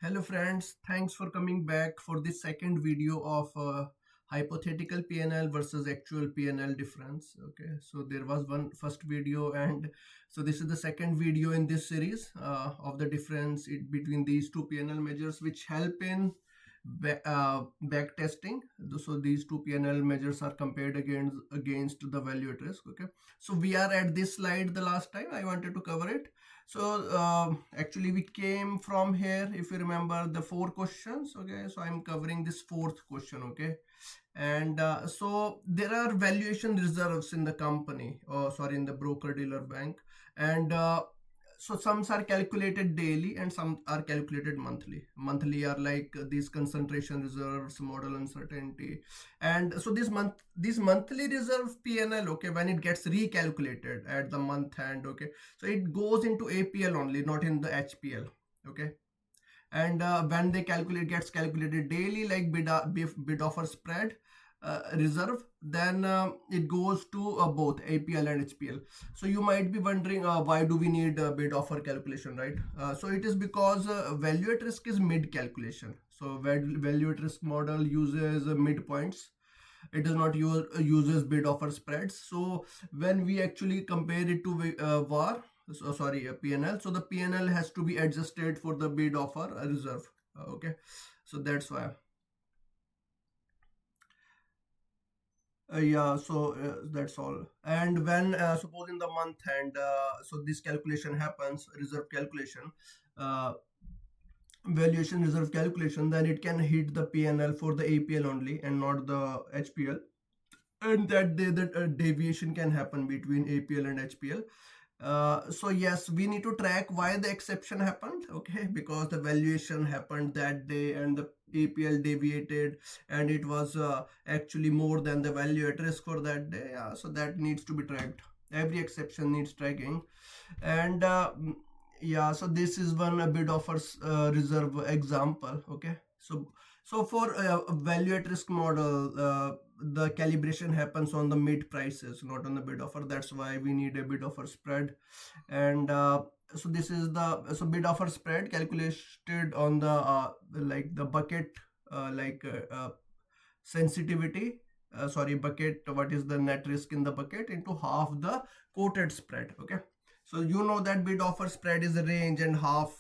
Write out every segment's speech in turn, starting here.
Hello friends, thanks for coming back for this second video of hypothetical PNL versus actual PNL difference. Okay, so there was one first video, and so this is the second video in this series of the difference between these two PNL measures, which help in back testing. So these two PNL measures are compared against the value at risk. Okay, so we are at this slide. The last time I wanted to cover it. So actually we came from here, if you remember the four questions. Okay, so I'm covering this fourth question. Okay, and so there are valuation reserves in the company, or sorry, in the broker dealer bank, and so some are calculated daily and some are calculated monthly. Monthly are like these concentration reserves, model uncertainty, and so this monthly reserve PNL, okay, when it gets recalculated at the month end, okay, so it goes into APL only, not in the HPL. Okay, and when they gets calculated daily, like bid offer spread reserve, then it goes to both APL and HPL. So you might be wondering, why do we need bid offer calculation, right? So it is because value at risk is mid calculation. So value at risk model uses midpoints. It does not uses bid offer spreads. So when we actually compare it to VAR, so sorry, PNL, so the PNL has to be adjusted for the bid offer reserve. Okay, so that's why. Yeah, so that's all. And when suppose in the month end, so this calculation happens, reserve calculation, uh, valuation reserve calculation, then it can hit the PNL for the APL only and not the HPL. And that deviation can happen between APL and HPL. So yes, we need to track why the exception happened. Okay, because the valuation happened that day and the APL deviated, and it was actually more than the value at risk for that day. So that needs to be tracked. Every exception needs tracking. And yeah, so this is one a bit of a reserve example. Okay, so for a value at risk model, the calibration happens on the mid prices, not on the bid offer. That's why we need a bid offer spread. And so this is the bid offer spread calculated on the like the bucket, like sensitivity, sorry, bucket, what is the net risk in the bucket into half the quoted spread. Okay, so you know that bid offer spread is a range and half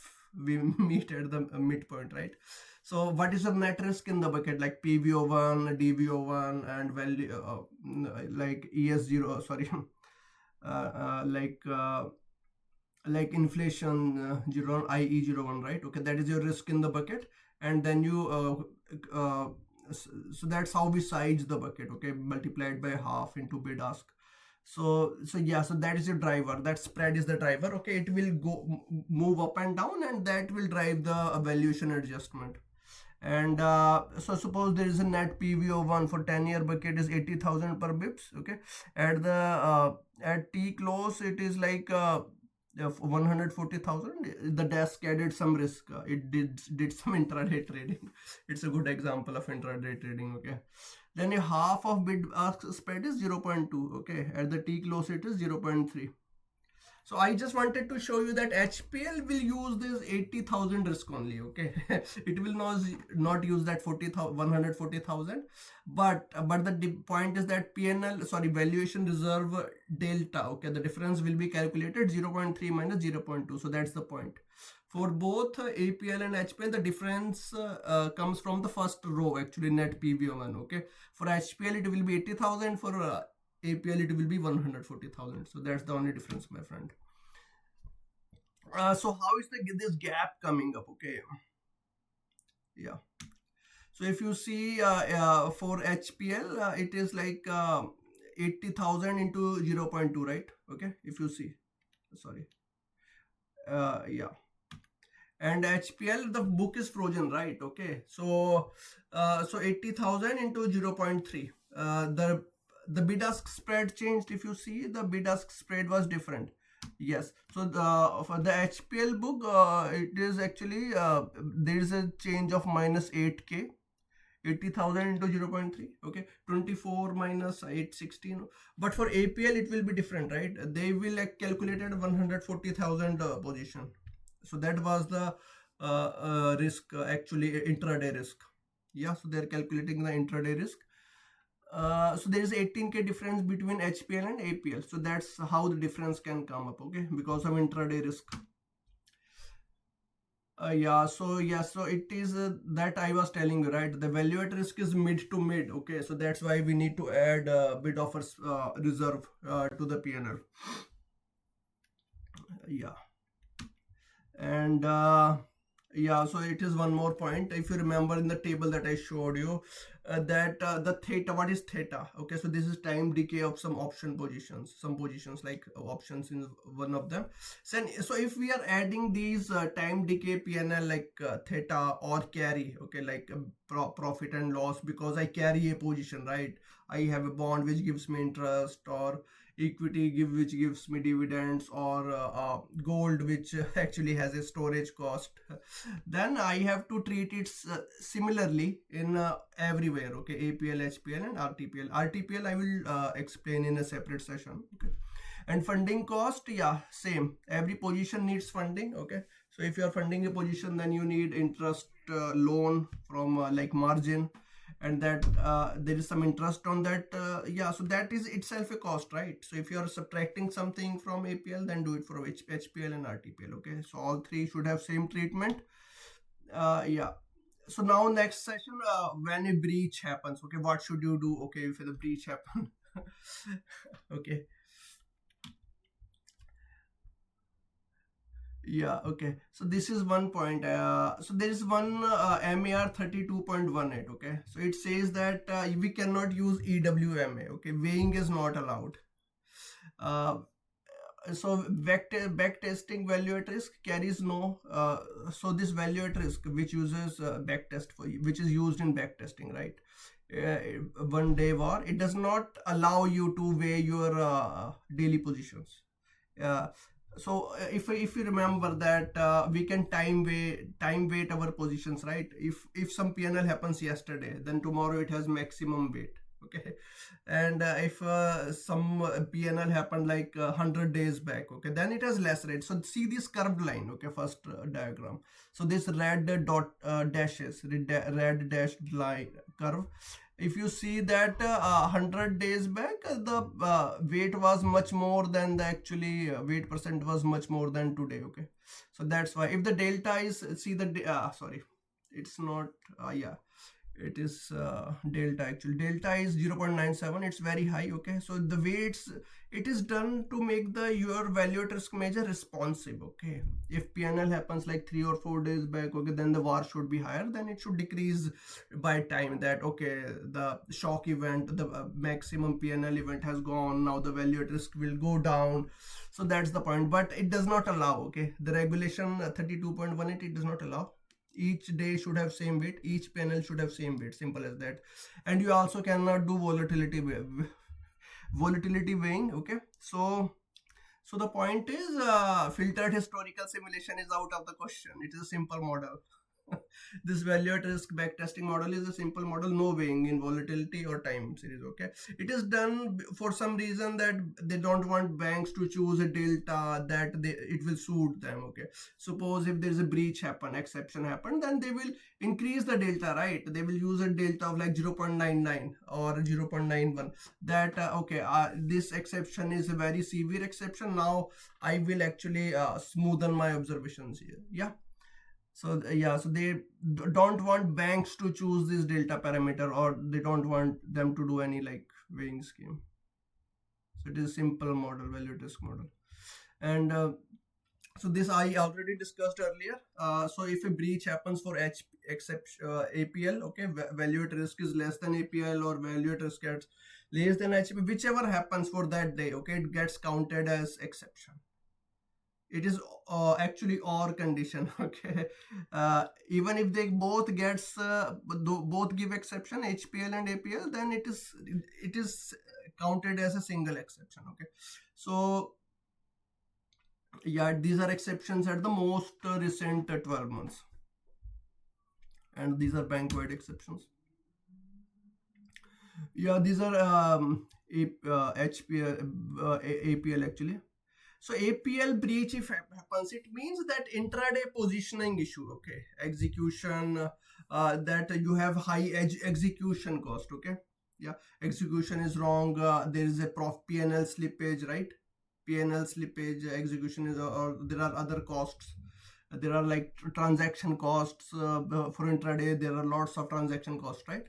we meet at the midpoint, right? So what is the net risk in the bucket, like PVO1, DVO1, and value like ES0, sorry, like inflation 0 IE01, right? Okay, that is your risk in the bucket. And then you so that's how we size the bucket. Okay, multiplied by half into bid ask. So yeah, so that is your driver, that spread is the driver. Okay, it will move up and down, and that will drive the valuation adjustment. And so suppose there is a net PVO1 for 10-year bucket is 80,000 per bips. Okay, at the at T close it is like 140,000. The desk added some risk. It did some intraday trading. It's a good example of intraday trading. Okay, then a half of bid ask spread is 0.2. Okay, at the T close it is 0.3. So I just wanted to show you that HPL will use this 80,000 risk only. Okay, it will not use that 140,000. But the point is that PNL, sorry, valuation reserve delta. Okay, the difference will be calculated 0.3 minus 0.2. So that's the point. For both APL and HPL, the difference comes from the first row, actually net PVO1. Okay, for HPL it will be 80,000. For APL it will be 140,000. So that's the only difference, my friend. So how is this gap coming up? Okay, yeah. So if you see for HPL, it is like 80,000 into 0.2, right? Okay, if you see, sorry, yeah. And HPL, the book is frozen, right? Okay, so 80,000 into 0.3. The bid ask spread changed. If you see, the bid ask spread was different. Yes, so for the HPL book, it is actually there is a change of minus 8k. 80,000 into 0.3. Okay, 24 minus 816. But for APL it will be different, right? They will calculate at 140,000 position. So that was the risk, actually intraday risk. Yeah, so they're calculating the intraday risk. So there is 18K difference between HPL and APL. So that's how the difference can come up, okay, because of intraday risk. So it is that I was telling you, right? The value at risk is mid to mid, okay. So that's why we need to add a bit of a reserve to the PNL. Yeah, and yeah, so it is one more point. If you remember in the table that I showed you, that the theta, what is theta? Okay, so this is time decay of some option positions, some positions like options in one of them. So if we are adding these time decay PNL like theta or carry, okay, like profit and loss, because I carry a position, right? I have a bond which gives me interest, or equity which gives me dividends, or gold which actually has a storage cost. Then I have to treat it similarly in everywhere, okay. APL, HPL and RTPL I will explain in a separate session, okay. And funding cost, yeah, same, every position needs funding, okay. So if you are funding a position, then you need interest, loan from like margin, and that there is some interest on that. Yeah, so that is itself a cost, right? So if you are subtracting something from APL, then do it for HPL and RTPL, okay. So all three should have same treatment. Yeah, so now next session, when a breach happens, okay, what should you do, okay, if the breach happen. Okay. Yeah, okay. So this is one point. So there is one MAR 32.18. Okay. So it says that we cannot use EWMA. Okay. Weighing is not allowed. Uh, so back testing value at risk carries no. So this value at risk, which uses back test for, which is used in back testing, right? One day war, it does not allow you to weigh your daily positions. uh, so if you remember that we can time weight our positions, right? If some PNL happens yesterday, then tomorrow it has maximum weight, okay. And if some PNL happened like 100 days back, okay, then it has less rate. So see this curved line, okay, first diagram. So this red dot dashes, red dashed line curve, if you see that 100 days back, the weight was much more than the actually weight percent was much more than today, okay. So that's why if the delta is, see the sorry, it's not yeah, it is delta, actually delta is 0.97, it's very high, okay. So the weights, it is done to make the your value at risk measure responsive, okay. If PNL happens like 3 or 4 days back, okay, then the VAR should be higher, then it should decrease by time, that okay, the shock event, the maximum PNL event has gone, now the value at risk will go down. So that's the point, but it does not allow, okay, the regulation 32.18, it does not allow. Each day should have same weight, each panel should have same weight, simple as that. And you also cannot do volatility weighing, okay. So the point is, filtered historical simulation is out of the question. It is a simple model. This value at risk backtesting model is a simple model, no weighing in volatility or time series, okay. It is done for some reason that they don't want banks to choose a delta that it will suit them, okay. Suppose if there is a breach happen, exception happen, then they will increase the delta, right? They will use a delta of like 0.99 or 0.91, that okay, this exception is a very severe exception, now I will actually smoothen my observations here. Yeah. So yeah, so they don't want banks to choose this delta parameter, or they don't want them to do any like weighing scheme. So it is a simple model, value at risk model. And so this I already discussed earlier. So if a breach happens for APL, okay, value at risk is less than APL, or value at risk gets less than HPL, whichever happens for that day, okay, it gets counted as exception. It is actually or condition, okay. Even if they both gets both give exception, HPL and APL, then it is counted as a single exception, okay. So yeah, these are exceptions at the most recent 12 months, and these are bank-wide exceptions. Yeah, these are HPL, APL actually. So APL breach, if happens, it means that intraday positioning issue, okay, execution, that you have high edge execution cost, okay. Yeah, execution is wrong, there is a PNL slippage, right? PNL slippage, execution is, or there are other costs. There are like transaction costs, for intraday there are lots of transaction costs, right?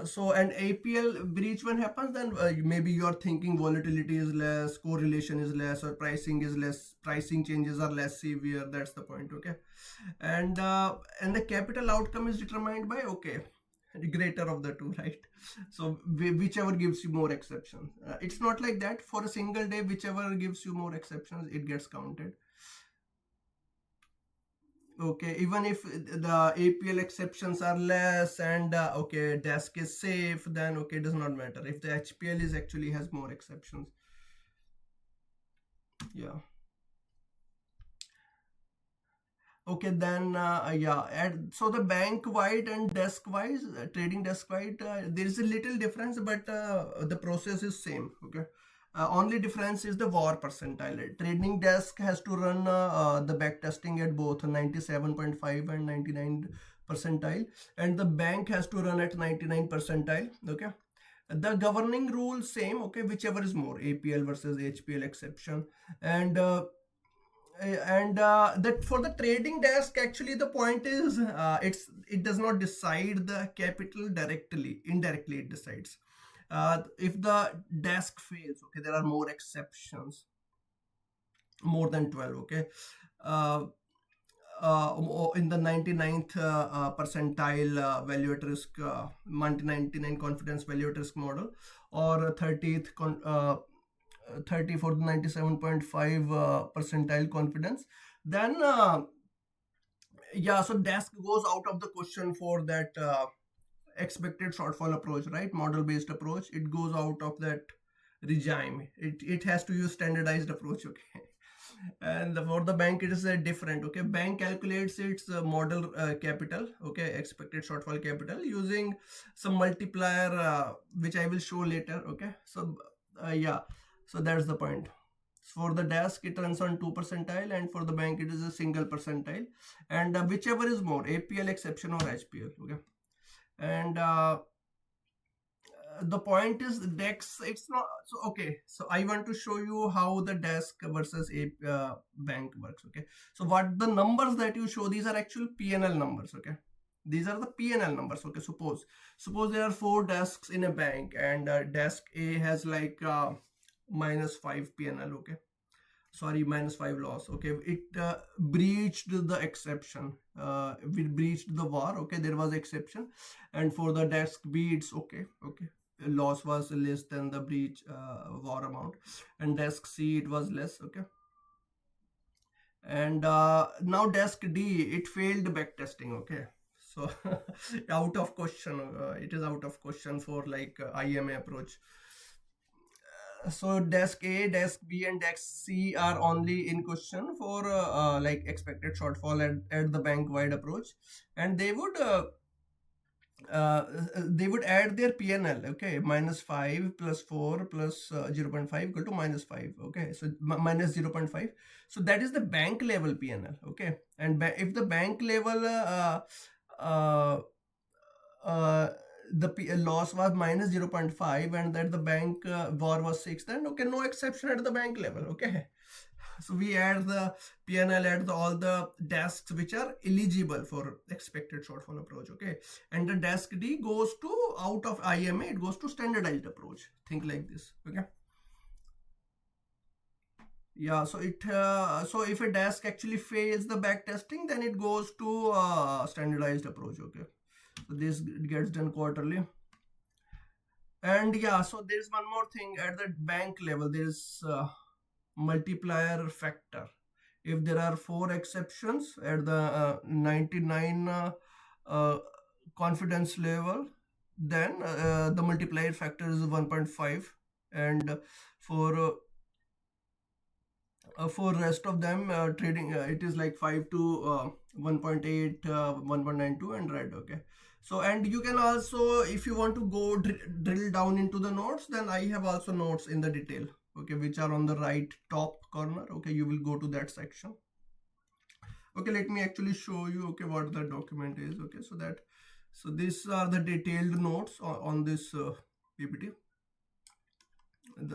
So an APL breach when happens, then maybe you're thinking volatility is less, correlation is less, or pricing is less, pricing changes are less severe. That's the point, okay. And the capital outcome is determined by, okay, greater of the two, right? So whichever gives you more exceptions. It's not like that. For a single day, whichever gives you more exceptions, it gets counted. Okay, even if the APL exceptions are less, and okay, desk is safe, then okay, it does not matter if the HPL is actually has more exceptions. Yeah. Okay, then yeah, so the bank wide and desk wise, trading desk wide, there is a little difference, but the process is same. Okay, only difference is the VAR percentile. Trading desk has to run the back testing at both 97.5 and 99 percentile, and the bank has to run at 99 percentile. Okay, the governing rule same. Okay, whichever is more, APL versus HPL exception. And that for the trading desk, actually the point is, it does not decide the capital directly, indirectly it decides. If the desk fails, okay, there are more exceptions, more than 12, okay. uh, in the 99th percentile value at risk, 99 confidence value at risk model, or 30 for the 97.5 percentile confidence, then yeah, so desk goes out of the question for that expected shortfall approach, right? Model based approach, it goes out of that regime. It has to use standardized approach, okay. And for the bank it is different, okay. Bank calculates its model capital, okay, expected shortfall capital, using some multiplier, which I will show later, okay. So yeah, so that's the point. For the desk it runs on 2 percentile, and for the bank it is a single percentile, and whichever is more, APL exception or HPL, okay. And the point is dex, it's not so, okay. So I want to show you how the desk versus a bank works, okay. So what the numbers that you show, these are actual PNL numbers, okay. These are the PNL numbers, okay. Suppose there are 4 desks in a bank, and desk A has like -5 PNL, okay. Sorry, -5 loss, okay. It breached the exception, we breached the VAR, okay. There was exception, and for the desk B it's okay, okay. Loss was less than the breach VAR amount, and desk C it was less, okay. And now desk D, it failed back testing, okay. So out of question, it is out of question for like IMA approach. So desk A, desk B, and desk C are only in question for like expected shortfall at the bank wide approach, and they would add their PNL, okay. -5 plus 4 plus 0.5 equal to -5, okay. So minus 0.5, so that is the bank level PNL, okay. And if the bank level uh, uh, the loss was minus 0.5, and that the bank VAR was 6, then okay, no exception at the bank level, okay. So we add the PNL at all the desks which are eligible for expected shortfall approach, okay. And the desk D goes to out of IMA, it goes to standardized approach. Think like this, okay. Yeah, so so if a desk actually fails the back testing, then it goes to standardized approach, okay. So this gets done quarterly. And yeah, so there's one more thing at the bank level, there's multiplier factor. If there are 4 exceptions at the 99 uh, confidence level, then the multiplier factor is 1.5, and for rest of them, trading, it is like 5 to 1.8, 1.92, and red, okay. So, and you can also, if you want to go drill down into the notes, then I have also notes in the detail, okay, which are on the right top corner. Okay, you will go to that section. Okay, let me actually show you, okay, what the document is. Okay, so these are the detailed notes on this PPT.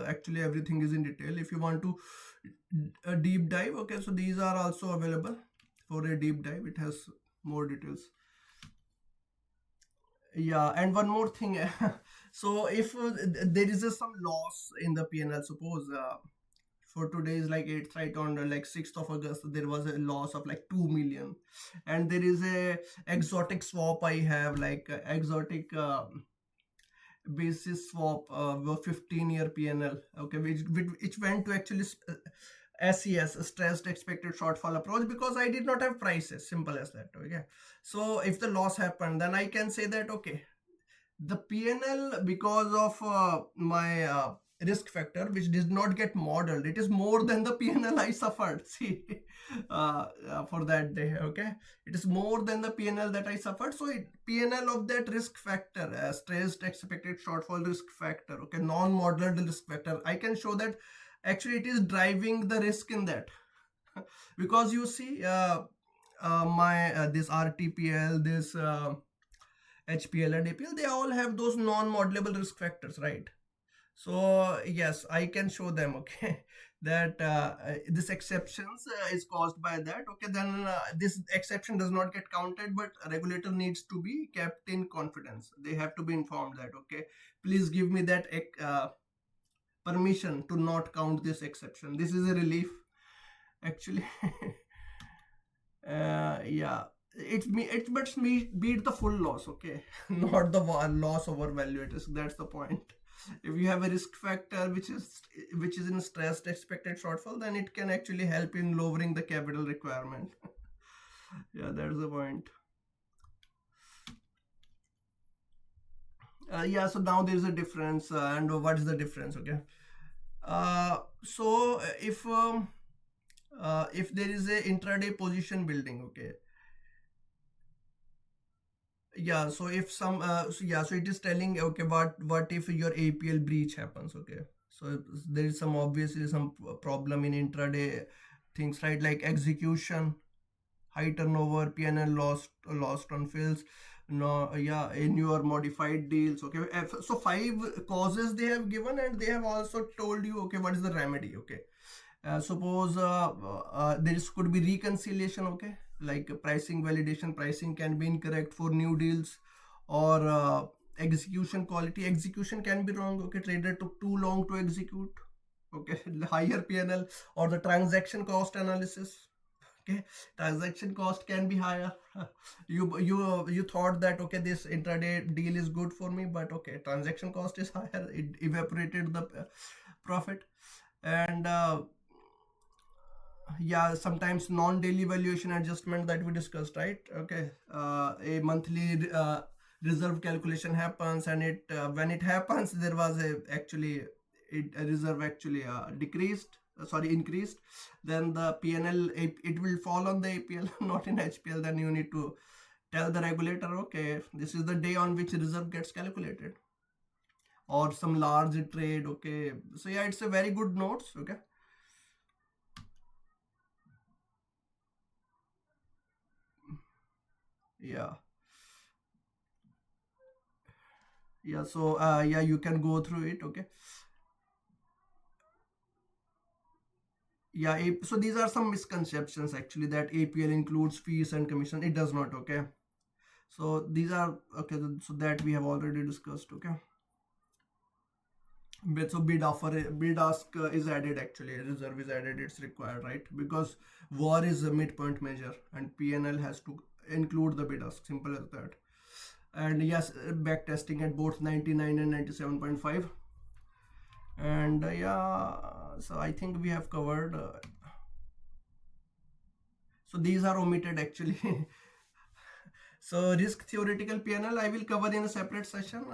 Actually everything is in detail. If you want to a deep dive, okay, so these are also available for a deep dive. It has more details. Yeah, and one more thing. So if there is some loss in the PNL, suppose for today is like 8th, right, on like 6th of August there was a loss of like 2 million, and there is a exotic swap I have, like exotic basis swap, 15-year PNL, okay, which went to actually SES, stressed expected shortfall approach, because I did not have prices, simple as that. Okay, so if the loss happened, then I can say that, okay, the PNL, because of my risk factor which did not get modeled, it is more than the PNL I suffered. See, for that day. Okay, it is more than the PNL that I suffered. So PNL of that risk factor, stressed expected shortfall risk factor, okay, non-modeled risk factor, I can show that actually it is driving the risk in that. Because you see, my this RTPL, this HPL and APL, they all have those non-modelable risk factors, right? So yes, I can show them, okay, that this exceptions is caused by that. Okay, then this exception does not get counted, but a regulator needs to be kept in confidence. They have to be informed that, okay, please give me that permission to not count this exception. This is a relief, actually. Yeah, it but me beat the full loss, okay, not the loss over value at risk. That's the point. If you have a risk factor which is in stressed expected shortfall, then it can actually help in lowering the capital requirement. Yeah, that's the point. Yeah, so now there's a difference, and what is the difference? Okay, so if there is a intraday position building, okay, yeah, so if some so it is telling, okay, what if your APL breach happens? Okay, so there is some obviously some problem in intraday things, right, like execution, high turnover, PNL lost on fills, no, yeah, in your modified deals. Okay, so 5 causes they have given, and they have also told you, okay, what is the remedy. Okay, suppose there could be reconciliation, okay, like pricing validation, pricing can be incorrect for new deals, or execution quality, execution can be wrong, okay, trader took too long to execute, okay, higher PNL, or the transaction cost analysis, okay, transaction cost can be higher. You thought that, okay, this intraday deal is good for me, but okay, transaction cost is higher, it evaporated the profit. And yeah, sometimes non-daily valuation adjustment that we discussed, right? Okay, a monthly reserve calculation happens, and it when it happens, there was a reserve actually increased, then the PNL, it will fall on the APL, not in HPL. Then you need to tell the regulator, okay, this is the day on which reserve gets calculated, or some large trade. Okay, so yeah, it's a very good notes. Okay, yeah. Yeah, so yeah, you can go through it. Okay, yeah, so these are some misconceptions actually, that APL includes fees and commission. It does not. Okay, so these are, okay, so that we have already discussed. Okay, but so bid ask is added, actually reserve is added, it's required, right? Because war is a midpoint measure, and PNL has to include the bid ask, simple as that. And yes, back testing at both 99 and 97.5. And yeah, so I think we have covered, so these are omitted, actually. So risk theoretical PNL I will cover in a separate session.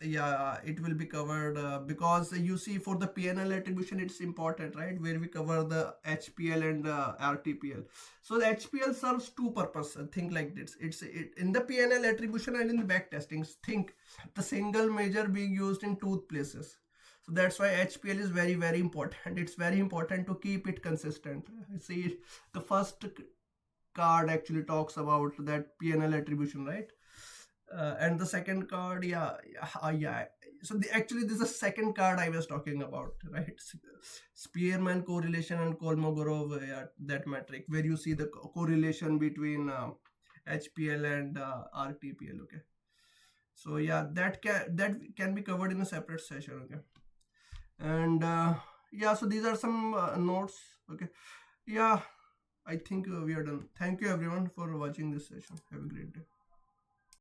Yeah, it will be covered, because you see, for the PNL attribution it's important, right, where we cover the HPL and RTPL. So the HPL serves two purposes. Think like this: in the PNL attribution and in the back testing, think the single measure being used in two places. So that's why HPL is very, very important. It's very important to keep it consistent. See, the first card actually talks about that PNL attribution, right? And the second card, yeah. So actually, this is the second card I was talking about, right? Spearman correlation and Kolmogorov, yeah, that metric where you see the correlation between HPL and RTPL. Okay, so yeah, that can be covered in a separate session. Okay, and yeah, so these are some notes. Okay, yeah, I think we are done. Thank you everyone for watching this session. Have a great day.